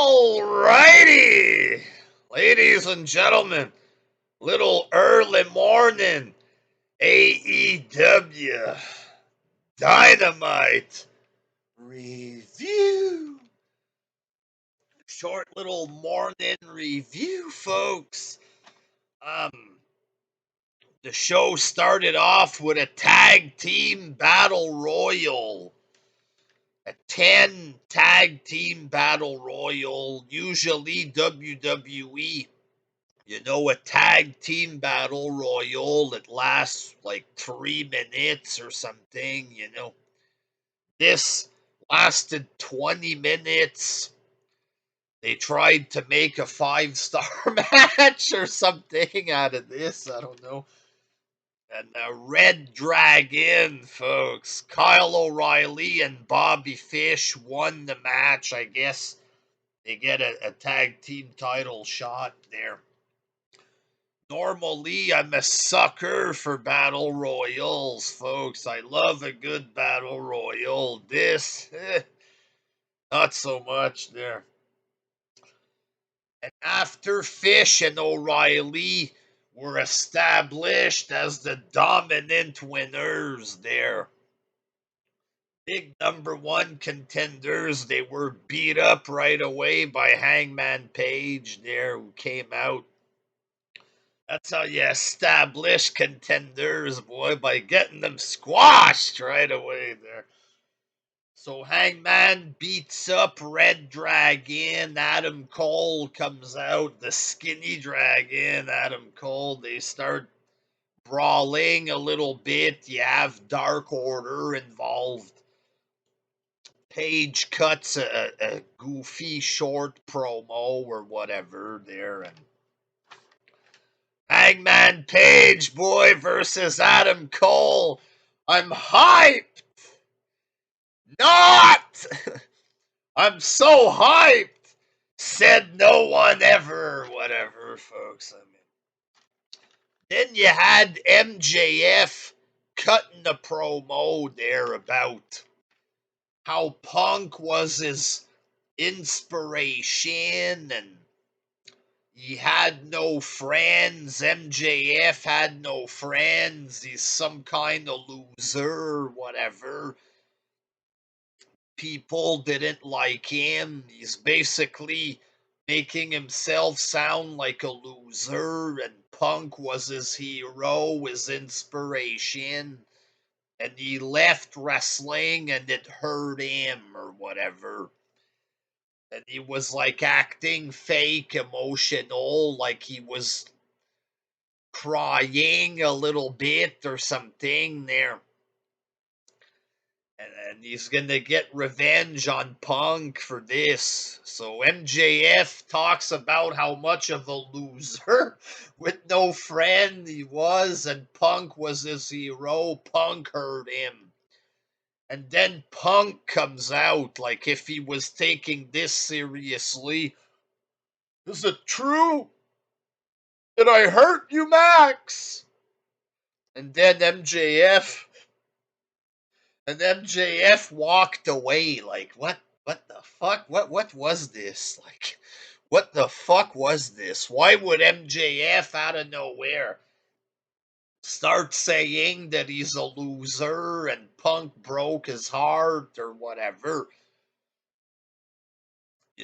Alrighty, ladies and gentlemen, little early morning AEW Dynamite review. Short little morning review, folks. The show started off with a tag team battle royal. A 10 tag team battle royal, usually WWE. A tag team battle royal that lasts like 3 minutes or something. This lasted 20 minutes. They tried to make a 5-star match or something out of this. I don't know. And Red Dragon, folks. Kyle O'Reilly and Bobby Fish won the match. I guess they get a tag team title shot there. Normally, I'm a sucker for battle royals, folks. I love a good battle royal. This, not so much there. And after Fish and O'Reilly were established as the dominant winners there, big #1 contenders, they were beat up right away by Hangman Page there, who came out. That's how you establish contenders, boy, by getting them squashed right away there. So Hangman beats up Red Dragon. Adam Cole comes out. The skinny dragon, Adam Cole. They start brawling a little bit. You have Dark Order involved. Page cuts a goofy short promo or whatever there, and Hangman Page, boy, versus Adam Cole. I'm hyped. Not. I'm so hyped. Said no one ever. Whatever, folks. Then you had MJF cutting a promo there about how Punk was his inspiration and he had no friends. MJF had no friends. He's some kind of loser, whatever. People didn't like him. He's basically making himself sound like a loser, and Punk was his hero, his inspiration. And he left wrestling and it hurt him or whatever. And he was like acting fake emotional, like he was crying a little bit or something there. And he's gonna get revenge on Punk for this. So MJF talks about how much of a loser with no friend he was, and Punk was his hero. Punk hurt him. And then Punk comes out like if he was taking this seriously. Is it true? Did I hurt you, Max? And then MJF walked away like, what the fuck? What was this? Like, what the fuck was this? Why would MJF out of nowhere start saying that he's a loser and Punk broke his heart or whatever?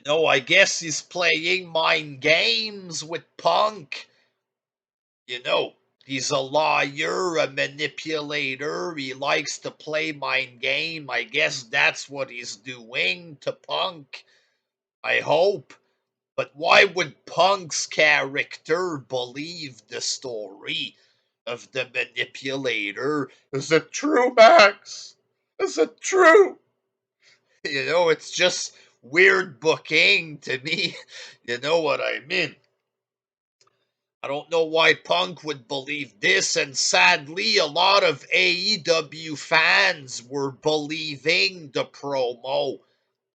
I guess he's playing mind games with Punk. He's a liar, a manipulator. He likes to play mind game. I guess that's what he's doing to Punk. I hope. But why would Punk's character believe the story of the manipulator? Is it true, Max? Is it true? It's just weird booking to me. You know what I mean? I don't know why Punk would believe this, and sadly, a lot of AEW fans were believing the promo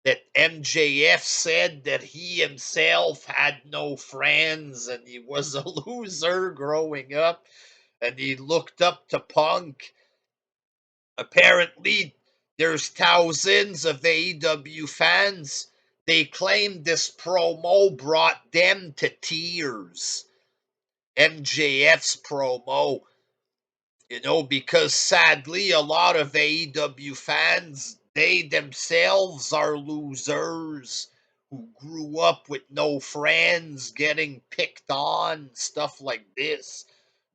that MJF said that he himself had no friends and he was a loser growing up and he looked up to Punk. Apparently, there's thousands of AEW fans they claim this promo brought them to tears. MJF's promo, because sadly a lot of AEW fans, they themselves are losers who grew up with no friends, getting picked on, stuff like this.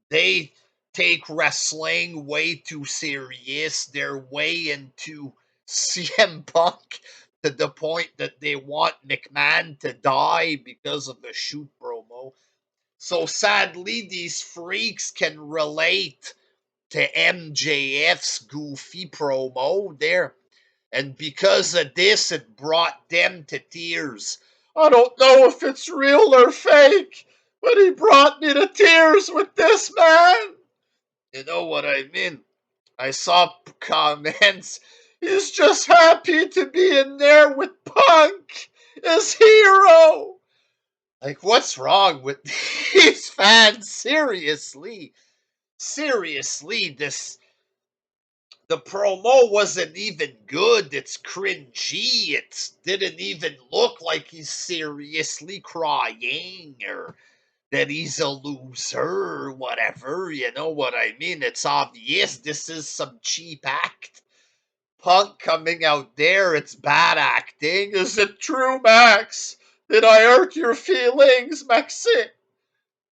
They take wrestling way too serious. They're way into CM Punk to the point that they want McMahon to die because of the shoot promo. So sadly, these freaks can relate to MJF's goofy promo there. And because of this, it brought them to tears. I don't know if it's real or fake, but he brought me to tears with this, man. You know what I mean? I saw comments. He's just happy to be in there with Punk, his hero. Like, what's wrong with these fans? Seriously. Seriously, the promo wasn't even good. It's cringy. It didn't even look like he's seriously crying or that he's a loser or whatever. You know what I mean? It's obvious this is some cheap act. Punk coming out there, it's bad acting. Is it true, Max? Did I hurt your feelings, Maxi?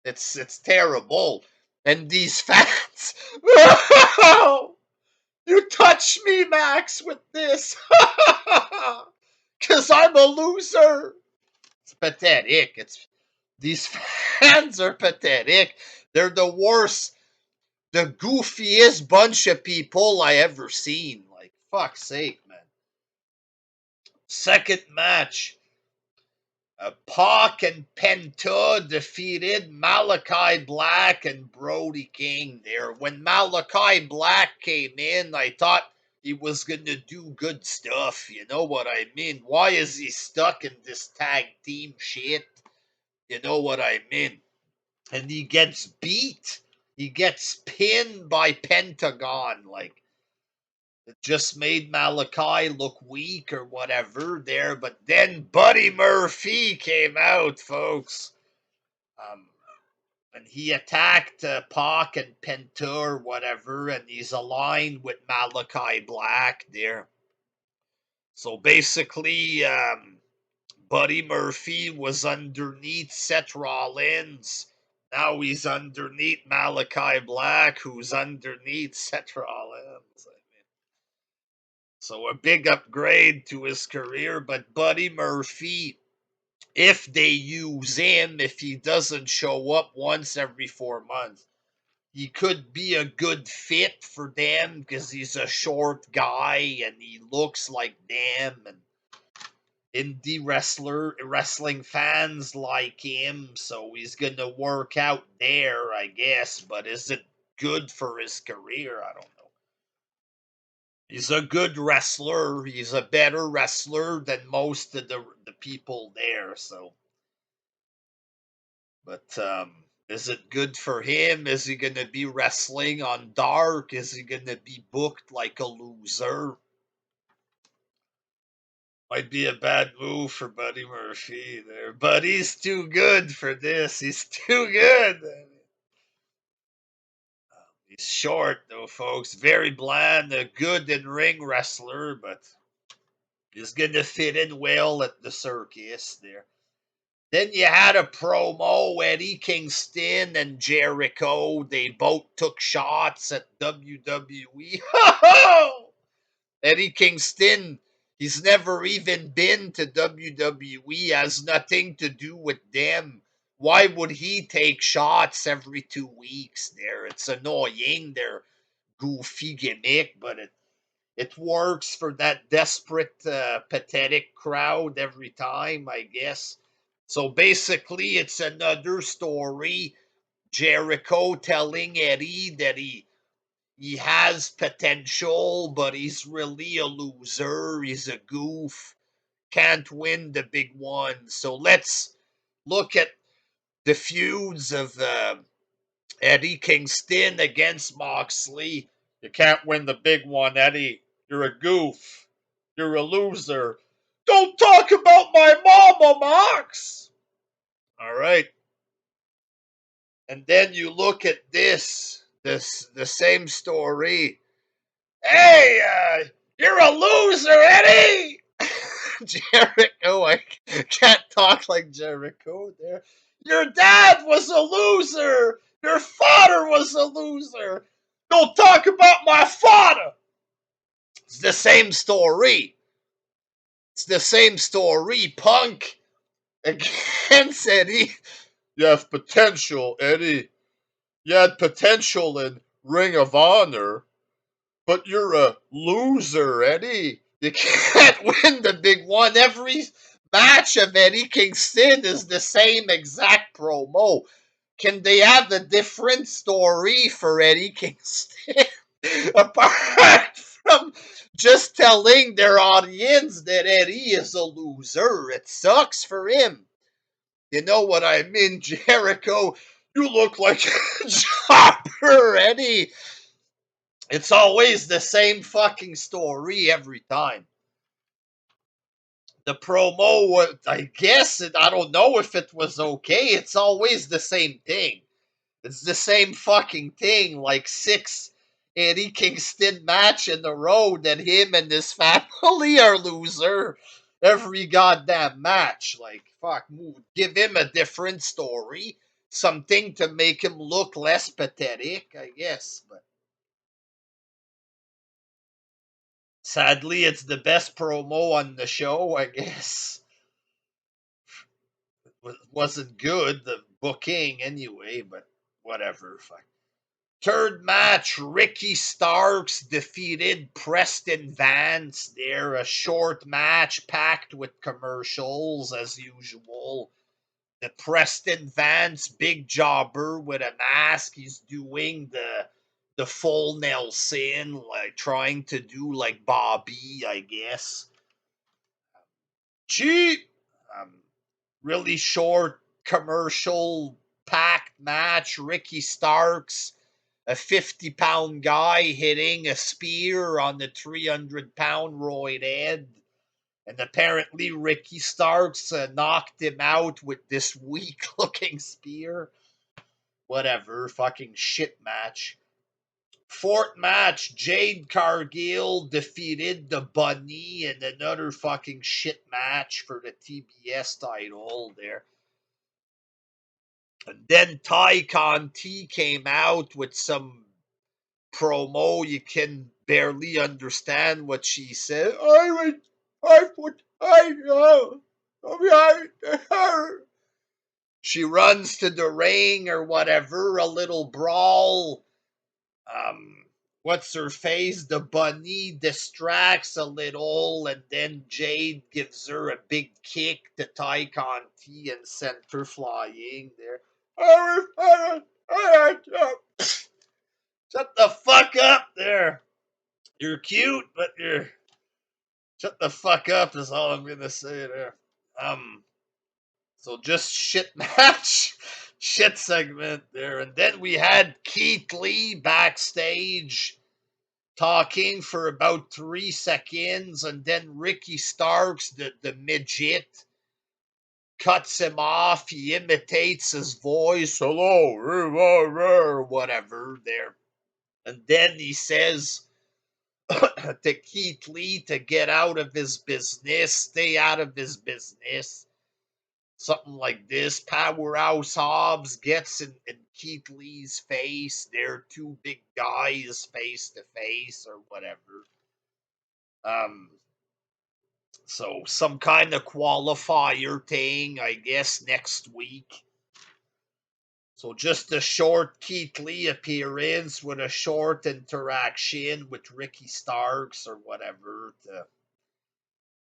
It's terrible. And these fans, you touch me, Max, with this. Because I'm a loser. It's pathetic. These fans are pathetic. They're the worst, the goofiest bunch of people I ever seen. Like, fuck's sake, man. Second match. Pac and Penta defeated Malachi Black and Brody King there. When Malachi Black came in, I thought he was going to do good stuff. You know what I mean? Why is he stuck in this tag team shit? You know what I mean? And he gets beat. He gets pinned by Pentagon. Like, it just made Malachi look weak or whatever there. But then Buddy Murphy came out, folks. Um, and he attacked Pac and Penta or whatever, and he's aligned with Malachi Black there. So basically, Buddy Murphy was underneath Seth Rollins. Now he's underneath Malachi Black, who's underneath Seth Rollins. So a big upgrade to his career, but Buddy Murphy, if they use him, if he doesn't show up once every 4 months, he could be a good fit for them because he's a short guy and he looks like them, and wrestling fans like him, so he's gonna work out there, I guess. But is it good for his career? I don't know. He's a good wrestler. He's a better wrestler than most of the people there. So, but is it good for him? Is he gonna be wrestling on Dark? Is he gonna be booked like a loser? Might be a bad move for Buddy Murphy there, but he's too good for this. He's too good. He's short though, folks. Very bland, a good in ring wrestler, but he's gonna fit in well at the circus there. Then you had a promo, Eddie Kingston and Jericho. They both took shots at WWE. Eddie Kingston, he's never even been to WWE, has nothing to do with them. Why would he take shots every 2 weeks there? It's annoying, their goofy gimmick, but it works for that desperate, pathetic crowd every time, I guess. So basically, it's another story. Jericho telling Eddie that he has potential, but he's really a loser. He's a goof. Can't win the big one. So let's look at the feuds of Eddie Kingston against Moxley. You can't win the big one, Eddie. You're a goof. You're a loser. Don't talk about my mama, Mox. All right. And then you look at this the same story. Hey, you're a loser, Eddie. Jericho, I can't talk like Jericho there. Your dad was a loser. Your father was a loser. Don't talk about my father. It's the same story. It's the same story. Punk again said you have potential, Eddie. You had potential in Ring of Honor, but you're a loser, Eddie. You can't win the big one. Every match of Eddie Kingston is the same exact promo. Can they have a different story for Eddie Kingston? Apart from just telling their audience that Eddie is a loser. It sucks for him. You know what I mean, Jericho? You look like a jobber, Eddie. It's always the same fucking story every time. The promo, I guess, I don't know if it was okay. It's always the same thing. It's the same fucking thing, like 6 Eddie Kingston match in a row that him and his family are loser every goddamn match. Like, fuck, give him a different story. Something to make him look less pathetic, I guess. But sadly, it's the best promo on the show, I guess. Wasn't good, the booking anyway, but whatever. Fuck. Third match, Ricky Starks defeated Preston Vance. They're a short match packed with commercials as usual. The Preston Vance big jobber with a mask. He's doing the full Nelson, like trying to do like Bobby, I guess. Cheap. Um, really short commercial packed match. Ricky Starks, a 50-pound guy hitting a spear on the 300-pound Royd Ed. And apparently Ricky Starks knocked him out with this weak-looking spear. Whatever, fucking shit match. Fourth match, Jade Cargill defeated the Bunny in another fucking shit match for the TBS title there. And then Ty Conti came out with some promo. You can barely understand what she said. She runs to the ring or whatever, a little brawl. What's her face? The Bunny distracts a little, and then Jade gives her a big kick to Ty Conti and sent her flying there. Shut the fuck up there. You're cute, but you're shut the fuck up is all I'm gonna say there. So just shit match, shit segment there, and then we had Keith Lee backstage talking for about 3 seconds, and then Ricky Starks, the midget, cuts him off. He imitates his voice, hello, whatever there, and then he says to Keith Lee to get out of his business, stay out of his business. Something like this. Powerhouse Hobbs gets in Keith Lee's face. They're two big guys face to face or whatever. So some kind of qualifier thing, I guess, next week. So just a short Keith Lee appearance with a short interaction with Ricky Starks or whatever to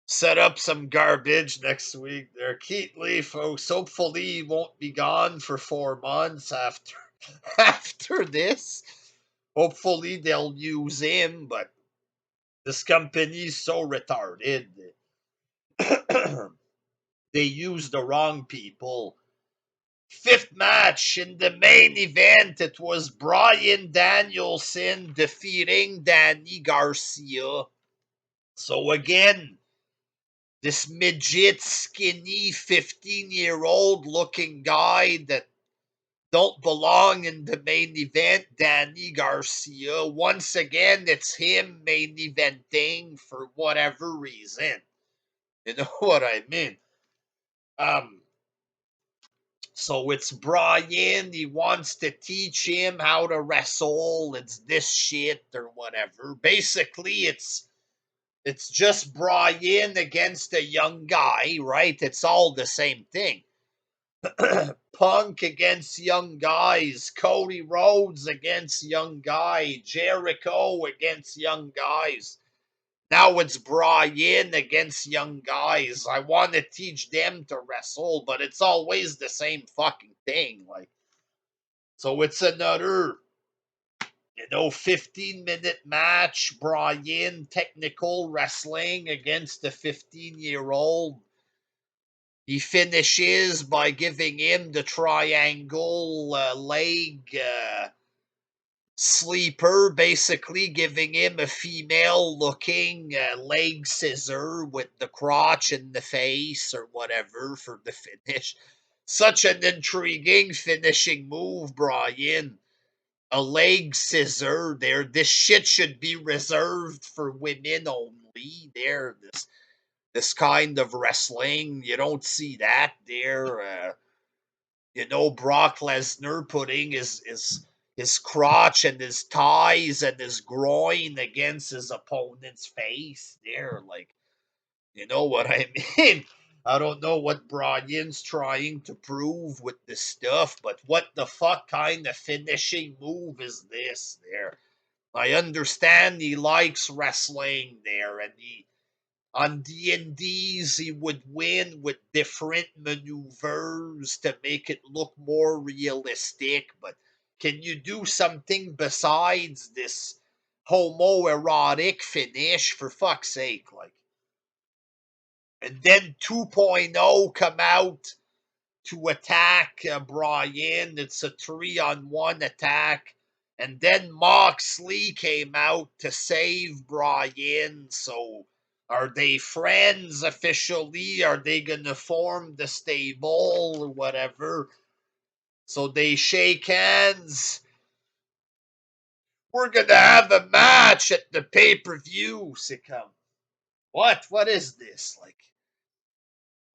set up some garbage next week there. Keith Lee, folks, hopefully he won't be gone for 4 months after this. Hopefully they'll use him, but this company's so retarded. They use the wrong people. Fifth match in the main event, it was Bryan Danielson defeating Danny Garcia. So again, This midget, skinny, 15-year-old looking guy that don't belong in the main event, Danny Garcia. Once again, it's him main eventing for whatever reason. You know what I mean? Um, so it's Bryan. He wants to teach him how to wrestle. It's this shit or whatever. Basically, it's just Bryan against a young guy, right? It's all the same thing. Punk against young guys, Cody Rhodes against young guy, Jericho against young guys. Now it's Bryan against young guys. I want to teach them to wrestle, but it's always the same fucking thing. Like, so it's another, 15-minute match. Bryan technical wrestling against the 15-year-old. He finishes by giving him the triangle leg sleeper, basically giving him a female looking leg scissor with the crotch in the face or whatever for the finish. Such an intriguing finishing move, Bryan. A leg scissor there. This shit should be reserved for women only. There, this kind of wrestling. You don't see that there. Brock Lesnar putting his crotch and his thighs and his groin against his opponent's face there. Like, you know what I mean? I don't know what Bryan's trying to prove with this stuff, but what the fuck kind of finishing move is this there? I understand he likes wrestling there, and on D&Ds, he would win with different maneuvers to make it look more realistic. But can you do something besides this homoerotic finish, for fuck's sake? Like, and then 2.0 come out to attack Bryan. It's a 3-on-1 attack. And then Moxley came out to save Bryan. So are they friends officially? Are they going to form the stable or whatever? So they shake hands. We're going to have a match at the pay-per-view, Sikam. What? What is this? Like,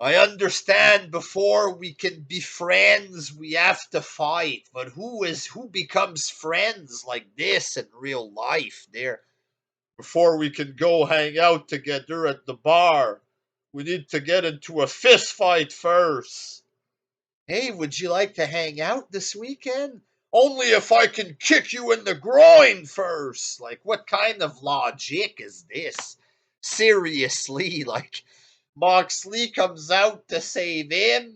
I understand before we can be friends, we have to fight. But who becomes friends like this in real life there? Before we can go hang out together at the bar, we need to get into a fist fight first. Hey, would you like to hang out this weekend? Only if I can kick you in the groin first. Like, what kind of logic is this? Seriously, like, Moxley comes out to save him.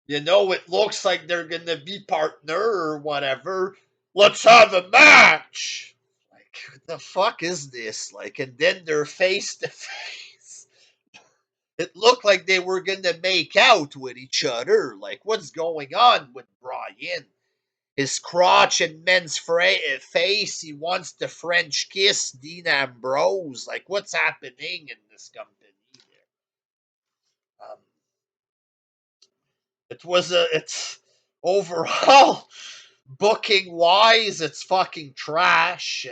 It looks like they're going to be partner or whatever. Let's have a match. Like, what the fuck is this? Like, and then they're face to face. It looked like they were going to make out with each other. Like, what's going on with Bryan? His crotch and men's face. He wants to French kiss Dean Ambrose. Like, what's happening in this company? Um, it's overall booking wise, it's fucking trash.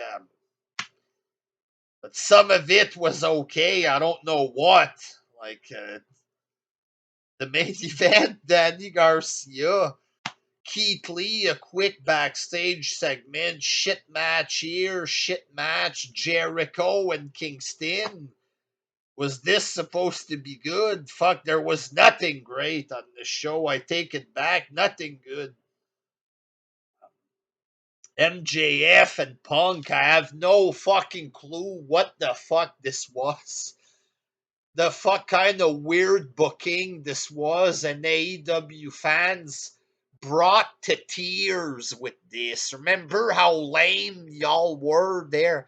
But some of it was okay. I don't know what. Like, the main event, Danny Garcia, Keith Lee, a quick backstage segment, shit match here, shit match, Jericho and Kingston. Was this supposed to be good? Fuck, there was nothing great on the show. I take it back. Nothing good. MJF and Punk, I have no fucking clue what the fuck this was. The fuck kind of weird booking this was, and AEW fans brought to tears with this. Remember how lame y'all were there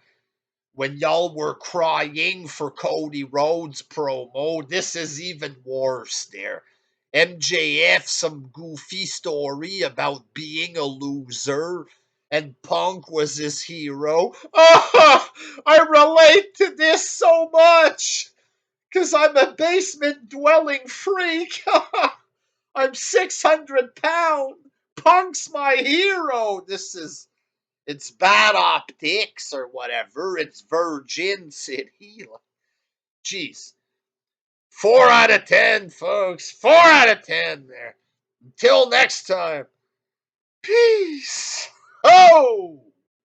when y'all were crying for Cody Rhodes promo? This is even worse there. MJF, some goofy story about being a loser, and Punk was his hero. Oh, I relate to this so much. Because I'm a basement-dwelling freak. I'm 600 pounds. Punk's my hero. It's bad optics or whatever. It's Virgin City. Jeez. 4 out of 10, folks. 4 out of 10 there. Until next time. Peace. Oh!